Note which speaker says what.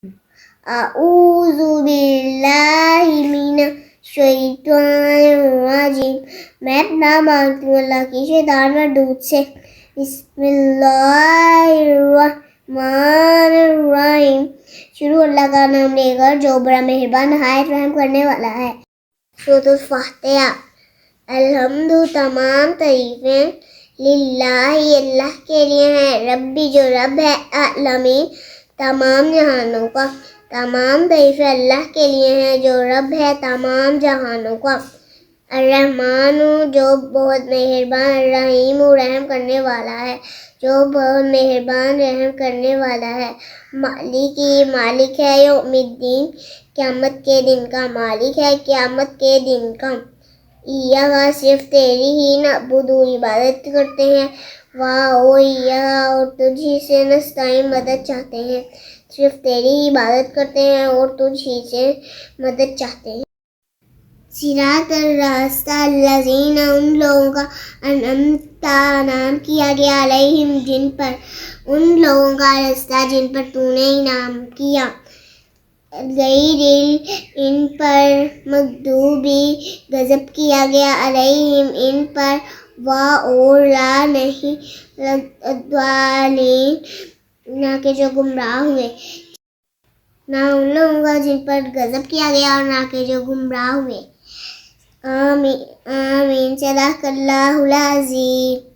Speaker 1: اعوذ باللہ من الشیطان الرجیم، میں اپنا مانگتی ہوں اللہ کی شیطان مردود سے۔ بسم اللہ الرحمن الرحیم، شروع اللہ کا نام لے کر جو بڑا مہربان نہایت رحم کرنے والا ہے۔ سورۃ الفاتحہ۔ الحمد، تمام تعریفیں، للہ اللہ کے لیے ہیں، ربی جو رب ہے، العالمین تمام جہانوں کا، تمام تعریفیں اللہ کے لیے ہیں جو رب ہے تمام جہانوں کا، الرحمن جو بہت مہربان، الرحیم رحم کرنے والا ہے، جو بہت مہربان رحم کرنے والا ہے، مالک ہے یوم الدین، قیامت کے دن کا مالک ہے، قیامت کے دن کا، ایہا صرف تیری ہی نعبد عبادت کرتے ہیں، ایہا اور تجھ ہی سے نستعین مدد چاہتے ہیں، صرف تیری ہی عبادت کرتے ہیں اور تجھ ہی سے مدد چاہتے ہیں۔ صراط الراستہ الذین، ان لوگوں کا انعمت انعام کیا گیا، علیہم جن پر، ان لوگوں کا راستہ جن پر تو نے انعام کیا، غیر ان پر، مغضوبی غضب کیا گیا، علیہم ان پر، اور لا نہیں، الضالین نہ کہ جو گمراہ ہوئے، نہ ان لوگوں کا جن پر غضب کیا گیا اور نہ کہ جو گمراہ ہوئے۔ آمین، آمین، صدق اللہ العظیم۔